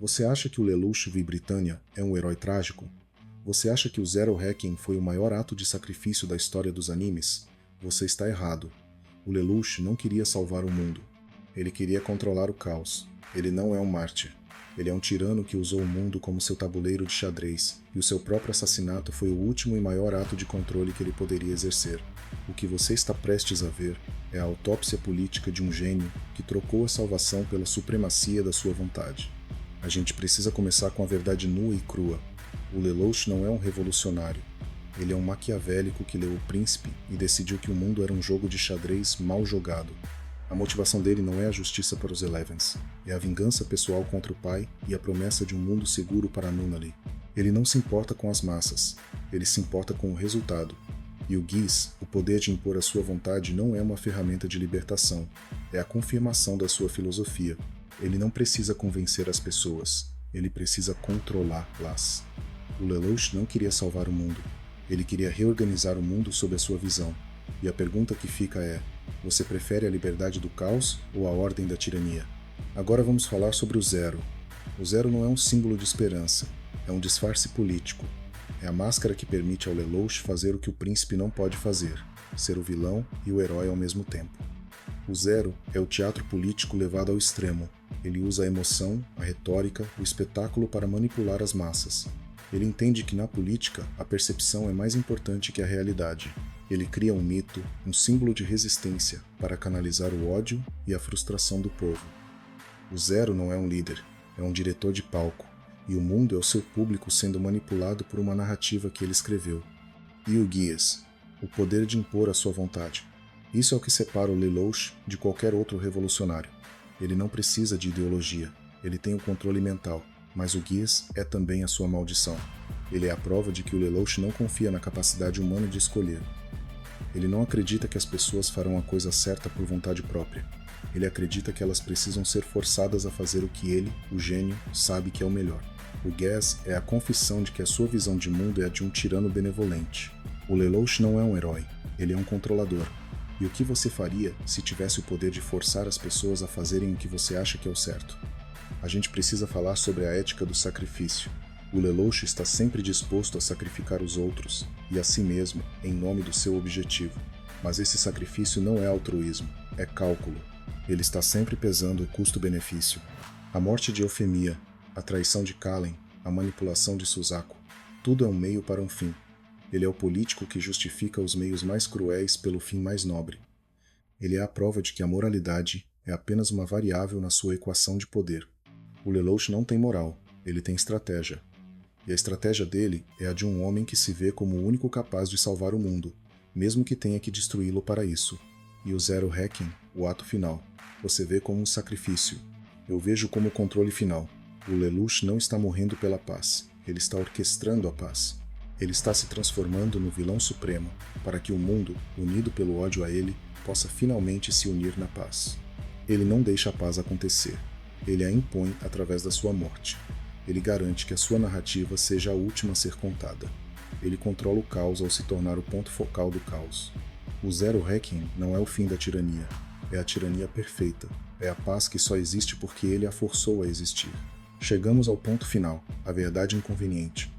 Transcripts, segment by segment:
Você acha que o Lelouch Britannia é um herói trágico? Você acha que o Zero Hacking foi o maior ato de sacrifício da história dos animes? Você está errado. O Lelouch não queria salvar o mundo. Ele queria controlar o caos. Ele não é um mártir. Ele é um tirano que usou o mundo como seu tabuleiro de xadrez, e o seu próprio assassinato foi o último e maior ato de controle que ele poderia exercer. O que você está prestes a ver é a autópsia política de um gênio que trocou a salvação pela supremacia da sua vontade. A gente precisa começar com a verdade nua e crua. O Lelouch não é um revolucionário. Ele é um maquiavélico que leu O Príncipe e decidiu que o mundo era um jogo de xadrez mal jogado. A motivação dele não é a justiça para os Elevens, é a vingança pessoal contra o pai e a promessa de um mundo seguro para Nunnally. Ele não se importa com as massas, ele se importa com o resultado. E o Geass, o poder de impor a sua vontade não é uma ferramenta de libertação, é a confirmação da sua filosofia. Ele não precisa convencer as pessoas, ele precisa controlá-las. O Lelouch não queria salvar o mundo, ele queria reorganizar o mundo sob a sua visão. E a pergunta que fica é: você prefere a liberdade do caos ou a ordem da tirania? Agora vamos falar sobre o Zero. O Zero não é um símbolo de esperança, é um disfarce político. É a máscara que permite ao Lelouch fazer o que o príncipe não pode fazer, ser o vilão e o herói ao mesmo tempo. O Zero é o teatro político levado ao extremo. Ele usa a emoção, a retórica, o espetáculo para manipular as massas. Ele entende que na política a percepção é mais importante que a realidade. Ele cria um mito, um símbolo de resistência para canalizar o ódio e a frustração do povo. O Zero não é um líder, é um diretor de palco, e o mundo é o seu público sendo manipulado por uma narrativa que ele escreveu. E o Geass, o poder de impor a sua vontade. Isso é o que separa o Lelouch de qualquer outro revolucionário. Ele não precisa de ideologia, ele tem o controle mental, mas o Geass é também a sua maldição. Ele é a prova de que o Lelouch não confia na capacidade humana de escolher. Ele não acredita que as pessoas farão a coisa certa por vontade própria. Ele acredita que elas precisam ser forçadas a fazer o que ele, o gênio, sabe que é o melhor. O Geass é a confissão de que a sua visão de mundo é a de um tirano benevolente. O Lelouch não é um herói, ele é um controlador. E o que você faria se tivesse o poder de forçar as pessoas a fazerem o que você acha que é o certo? A gente precisa falar sobre a ética do sacrifício. O Lelouch está sempre disposto a sacrificar os outros e a si mesmo em nome do seu objetivo. Mas esse sacrifício não é altruísmo, é cálculo. Ele está sempre pesando o custo-benefício. A morte de Eufemia, a traição de Kallen, a manipulação de Suzaku, tudo é um meio para um fim. Ele é o político que justifica os meios mais cruéis pelo fim mais nobre. Ele é a prova de que a moralidade é apenas uma variável na sua equação de poder. O Lelouch não tem moral, ele tem estratégia. E a estratégia dele é a de um homem que se vê como o único capaz de salvar o mundo, mesmo que tenha que destruí-lo para isso. E o Zero Hacking, o ato final, você vê como um sacrifício. Eu vejo como o controle final. O Lelouch não está morrendo pela paz, ele está orquestrando a paz. Ele está se transformando no vilão supremo, para que o mundo, unido pelo ódio a ele, possa finalmente se unir na paz. Ele não deixa a paz acontecer. Ele a impõe através da sua morte. Ele garante que a sua narrativa seja a última a ser contada. Ele controla o caos ao se tornar o ponto focal do caos. O Zero Hacking não é o fim da tirania. É a tirania perfeita. É a paz que só existe porque ele a forçou a existir. Chegamos ao ponto final, a verdade inconveniente.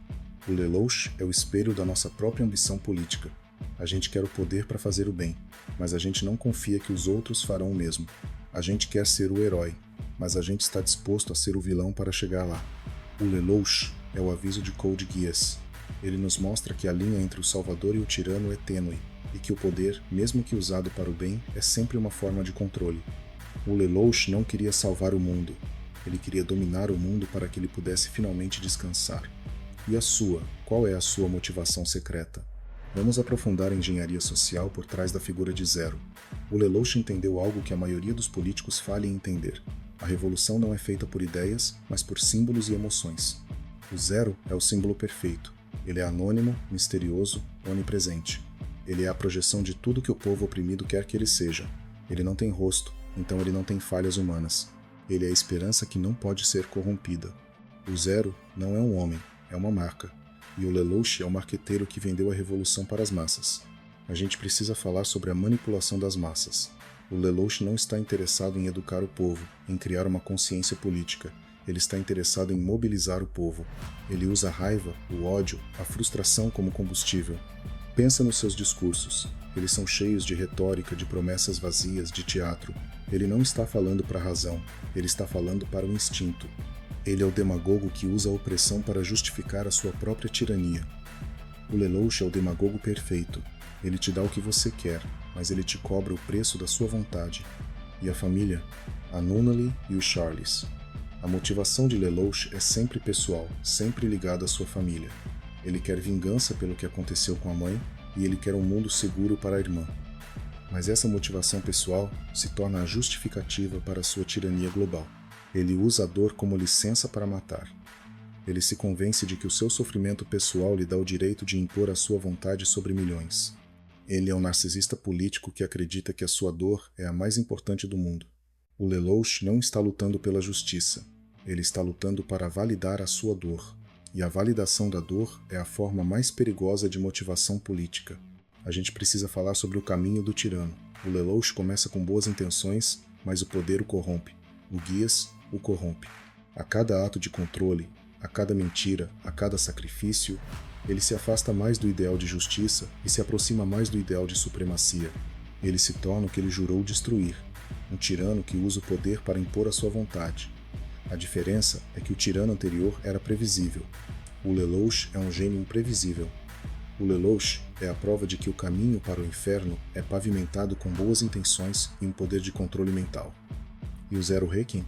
O Lelouch é o espelho da nossa própria ambição política. A gente quer o poder para fazer o bem, mas a gente não confia que os outros farão o mesmo. A gente quer ser o herói, mas a gente está disposto a ser o vilão para chegar lá. O Lelouch é o aviso de Code Geass. Ele nos mostra que a linha entre o salvador e o tirano é tênue, e que o poder, mesmo que usado para o bem, é sempre uma forma de controle. O Lelouch não queria salvar o mundo. Ele queria dominar o mundo para que ele pudesse finalmente descansar. E a sua? Qual é a sua motivação secreta? Vamos aprofundar a engenharia social por trás da figura de Zero. O Lelouch entendeu algo que a maioria dos políticos falha em entender. A revolução não é feita por ideias, mas por símbolos e emoções. O Zero é o símbolo perfeito. Ele é anônimo, misterioso, onipresente. Ele é a projeção de tudo que o povo oprimido quer que ele seja. Ele não tem rosto, então ele não tem falhas humanas. Ele é a esperança que não pode ser corrompida. O Zero não é um homem, é uma marca. E o Lelouch é o marqueteiro que vendeu a revolução para as massas. A gente precisa falar sobre a manipulação das massas. O Lelouch não está interessado em educar o povo, em criar uma consciência política. Ele está interessado em mobilizar o povo. Ele usa a raiva, o ódio, a frustração como combustível. Pensa nos seus discursos. Eles são cheios de retórica, de promessas vazias, de teatro. Ele não está falando para a razão, ele está falando para o instinto. Ele é o demagogo que usa a opressão para justificar a sua própria tirania. O Lelouch é o demagogo perfeito. Ele te dá o que você quer, mas ele te cobra o preço da sua vontade. E a família? A Nunnally e os Charlies. A motivação de Lelouch é sempre pessoal, sempre ligada à sua família. Ele quer vingança pelo que aconteceu com a mãe e ele quer um mundo seguro para a irmã. Mas essa motivação pessoal se torna a justificativa para a sua tirania global. Ele usa a dor como licença para matar. Ele se convence de que o seu sofrimento pessoal lhe dá o direito de impor a sua vontade sobre milhões. Ele é um narcisista político que acredita que a sua dor é a mais importante do mundo. O Lelouch não está lutando pela justiça. Ele está lutando para validar a sua dor. E a validação da dor é a forma mais perigosa de motivação política. A gente precisa falar sobre o caminho do tirano. O Lelouch começa com boas intenções, mas o poder o corrompe. O Guias o corrompe. A cada ato de controle, a cada mentira, a cada sacrifício, ele se afasta mais do ideal de justiça e se aproxima mais do ideal de supremacia. Ele se torna o que ele jurou destruir, um tirano que usa o poder para impor a sua vontade. A diferença é que o tirano anterior era previsível. O Lelouch é um gênio imprevisível. O Lelouch é a prova de que o caminho para o inferno é pavimentado com boas intenções e um poder de controle mental. E o Zero Requiem?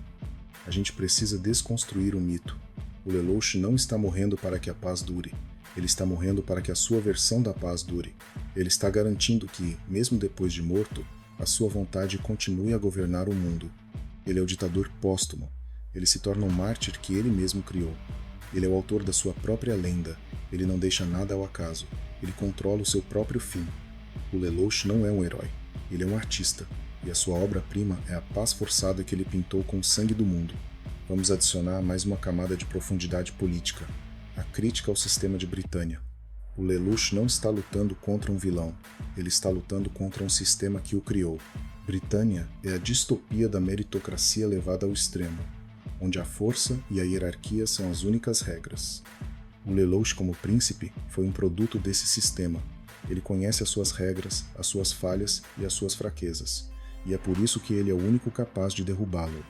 A gente precisa desconstruir o mito. O Lelouch não está morrendo para que a paz dure. Ele está morrendo para que a sua versão da paz dure. Ele está garantindo que, mesmo depois de morto, a sua vontade continue a governar o mundo. Ele é o ditador póstumo. Ele se torna um mártir que ele mesmo criou. Ele é o autor da sua própria lenda. Ele não deixa nada ao acaso. Ele controla o seu próprio fim. O Lelouch não é um herói. Ele é um artista. E a sua obra-prima é a paz forçada que ele pintou com o sangue do mundo. Vamos adicionar mais uma camada de profundidade política. A crítica ao sistema de Britânia. O Lelouch não está lutando contra um vilão. Ele está lutando contra um sistema que o criou. Britânia é a distopia da meritocracia levada ao extremo, onde a força e a hierarquia são as únicas regras. O Lelouch, como príncipe, foi um produto desse sistema. Ele conhece as suas regras, as suas falhas e as suas fraquezas, e é por isso que ele é o único capaz de derrubá-lo.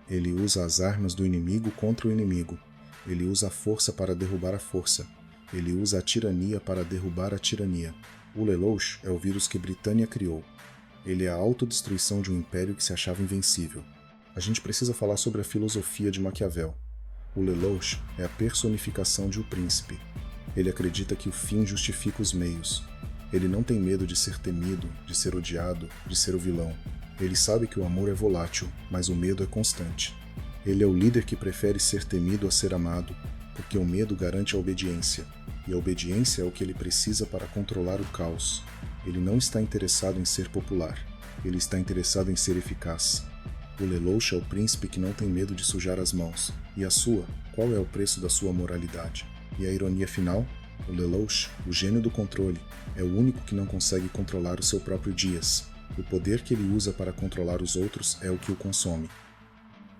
Ele usa as armas do inimigo contra o inimigo. Ele usa a força para derrubar a força. Ele usa a tirania para derrubar a tirania. O Lelouch é o vírus que Britânia criou. Ele é a autodestruição de um império que se achava invencível. A gente precisa falar sobre a filosofia de Maquiavel. O Lelouch é a personificação de O Príncipe. Ele acredita que o fim justifica os meios. Ele não tem medo de ser temido, de ser odiado, de ser o vilão. Ele sabe que o amor é volátil, mas o medo é constante. Ele é o líder que prefere ser temido a ser amado, porque o medo garante a obediência, e a obediência é o que ele precisa para controlar o caos. Ele não está interessado em ser popular, ele está interessado em ser eficaz. O Lelouch é o príncipe que não tem medo de sujar as mãos. E a sua? Qual é o preço da sua moralidade? E a ironia final? O Lelouch, o gênio do controle, é o único que não consegue controlar o seu próprio Dias. O poder que ele usa para controlar os outros é o que o consome.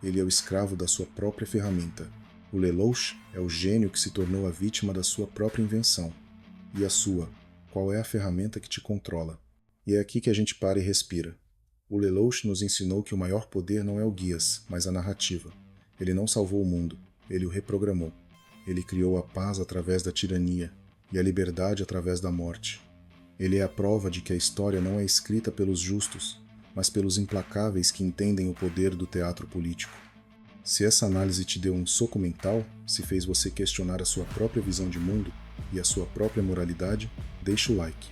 Ele é o escravo da sua própria ferramenta. O Lelouch é o gênio que se tornou a vítima da sua própria invenção. E a sua? Qual é a ferramenta que te controla? E é aqui que a gente para e respira. O Lelouch nos ensinou que o maior poder não é o Guias, mas a narrativa. Ele não salvou o mundo, ele o reprogramou. Ele criou a paz através da tirania e a liberdade através da morte. Ele é a prova de que a história não é escrita pelos justos, mas pelos implacáveis que entendem o poder do teatro político. Se essa análise te deu um soco mental, se fez você questionar a sua própria visão de mundo e a sua própria moralidade, deixa o like.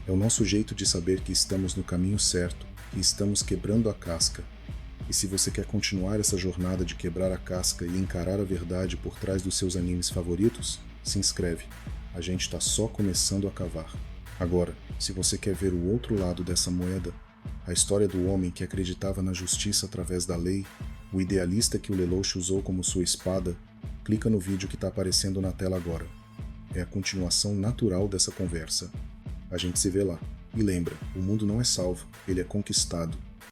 É o nosso jeito de saber que estamos no caminho certo, que estamos quebrando a casca. E se você quer continuar essa jornada de quebrar a casca e encarar a verdade por trás dos seus animes favoritos, se inscreve. A gente está só começando a cavar. Agora, se você quer ver o outro lado dessa moeda, a história do homem que acreditava na justiça através da lei, o idealista que o Lelouch usou como sua espada, clica no vídeo que está aparecendo na tela agora. É a continuação natural dessa conversa. A gente se vê lá. E lembra, o mundo não é salvo, ele é conquistado.